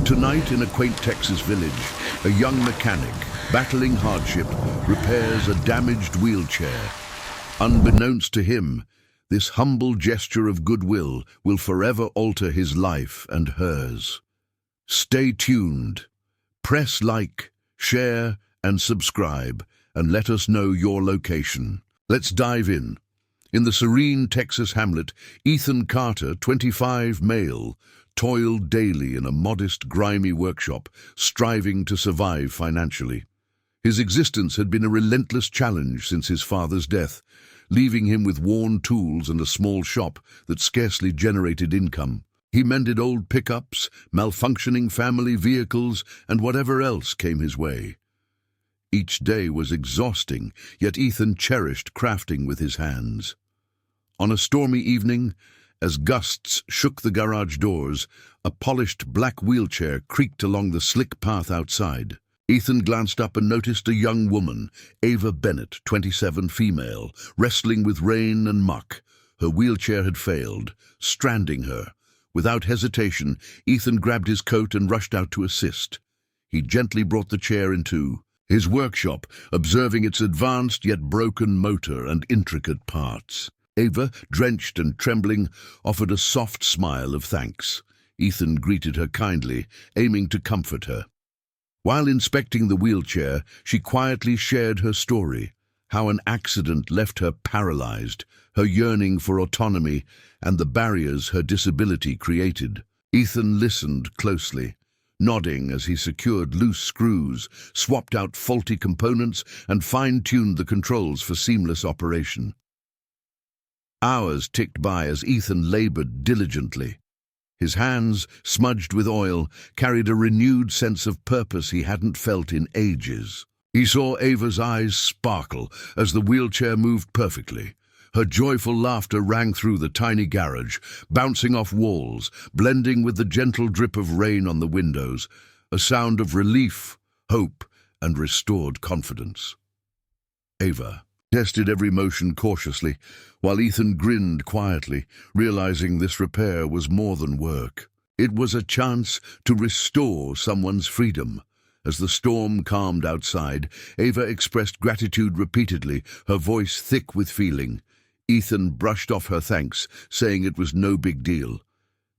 Tonight, in a quaint Texas village, a young mechanic, battling hardship, repairs a damaged wheelchair. Unbeknownst to him, this humble gesture of goodwill will forever alter his life and hers. Stay tuned. Press like, share, and subscribe, and let us know your location. Let's dive in. In the serene Texas hamlet, Ethan Carter, 25, male, toiled daily in a modest, grimy workshop, striving to survive financially. His existence had been a relentless challenge since his father's death, leaving him with worn tools and a small shop that scarcely generated income. He mended old pickups, malfunctioning family vehicles, and whatever else came his way. Each day was exhausting, yet Ethan cherished crafting with his hands. On a stormy evening, as gusts shook the garage doors, a polished black wheelchair creaked along the slick path outside. Ethan glanced up and noticed a young woman, Ava Bennett, 27, female, wrestling with rain and muck. Her wheelchair had failed, stranding her. Without hesitation, Ethan grabbed his coat and rushed out to assist. He gently brought the chair into his workshop, observing its advanced yet broken motor and intricate parts. Ava, drenched and trembling, offered a soft smile of thanks. Ethan greeted her kindly, aiming to comfort her. While inspecting the wheelchair, she quietly shared her story, how an accident left her paralyzed, her yearning for autonomy, and the barriers her disability created. Ethan listened closely, nodding as he secured loose screws, swapped out faulty components, and fine-tuned the controls for seamless operation. Hours ticked by as Ethan labored diligently. His hands, smudged with oil, carried a renewed sense of purpose he hadn't felt in ages. He saw Ava's eyes sparkle as the wheelchair moved perfectly. Her joyful laughter rang through the tiny garage, bouncing off walls, blending with the gentle drip of rain on the windows, a sound of relief, hope, and restored confidence. Ava tested every motion cautiously, while Ethan grinned quietly, realizing this repair was more than work. It was a chance to restore someone's freedom. As the storm calmed outside, Ava expressed gratitude repeatedly, her voice thick with feeling. Ethan brushed off her thanks, saying it was no big deal.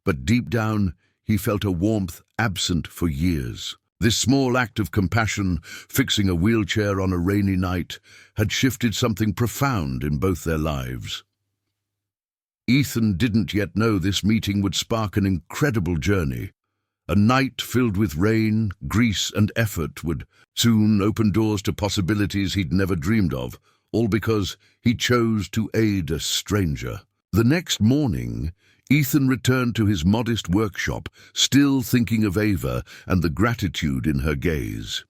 But deep down, he felt a warmth absent for years. This small act of compassion, fixing a wheelchair on a rainy night, had shifted something profound in both their lives. Ethan didn't yet know this meeting would spark an incredible journey. A night filled with rain, grease, and effort would soon open doors to possibilities he'd never dreamed of, all because he chose to aid a stranger. The next morning, Ethan returned to his modest workshop, still thinking of Ava and the gratitude in her gaze.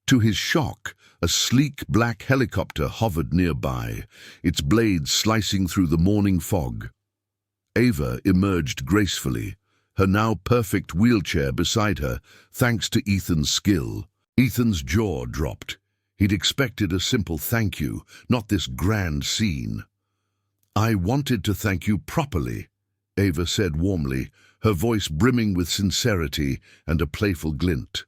To his shock, a sleek black helicopter hovered nearby, its blades slicing through the morning fog. Ava emerged gracefully, her now perfect wheelchair beside her, thanks to Ethan's skill. Ethan's jaw dropped. He'd expected a simple thank you, not this grand scene. "I wanted to thank you properly," Ava said warmly, her voice brimming with sincerity and a playful glint.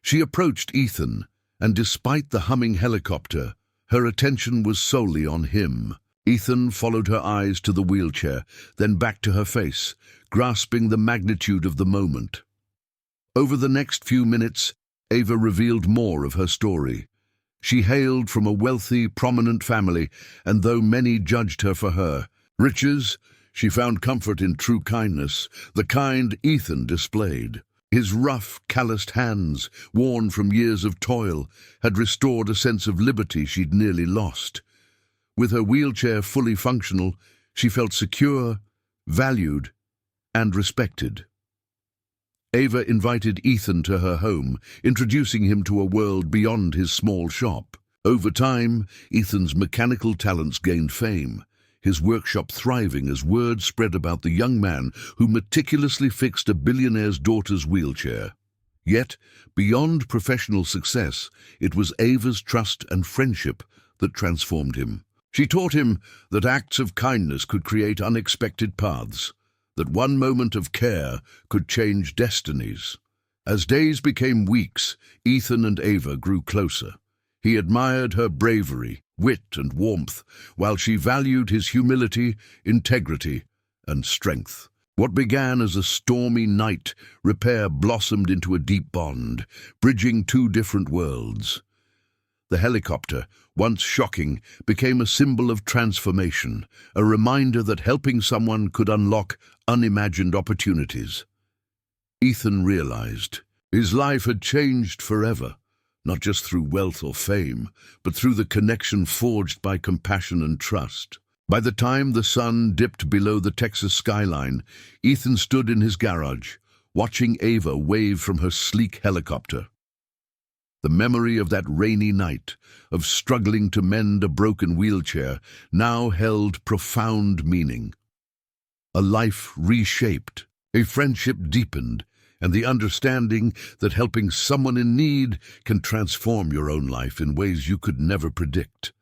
She approached Ethan, and despite the humming helicopter, her attention was solely on him. Ethan followed her eyes to the wheelchair, then back to her face, grasping the magnitude of the moment. Over the next few minutes, Ava revealed more of her story. She hailed from a wealthy, prominent family, and though many judged her for her riches, she found comfort in true kindness, the kind Ethan displayed. His rough, calloused hands, worn from years of toil, had restored a sense of liberty she'd nearly lost. With her wheelchair fully functional, she felt secure, valued, and respected. Ava invited Ethan to her home, introducing him to a world beyond his small shop. Over time, Ethan's mechanical talents gained fame, his workshop thriving as word spread about the young man who meticulously fixed a billionaire's daughter's wheelchair. Yet, beyond professional success, it was Ava's trust and friendship that transformed him. She taught him that acts of kindness could create unexpected paths, that one moment of care could change destinies. As days became weeks, Ethan and Ava grew closer. He admired her bravery, wit, and warmth, while she valued his humility, integrity, and strength. What began as a stormy night repair blossomed into a deep bond, bridging two different worlds. The helicopter, once shocking, became a symbol of transformation, a reminder that helping someone could unlock unimagined opportunities. Ethan realized his life had changed forever, not just through wealth or fame, but through the connection forged by compassion and trust. By the time the sun dipped below the Texas skyline, Ethan stood in his garage, watching Ava wave from her sleek helicopter. The memory of that rainy night, of struggling to mend a broken wheelchair, now held profound meaning. A life reshaped, a friendship deepened, and the understanding that helping someone in need can transform your own life in ways you could never predict.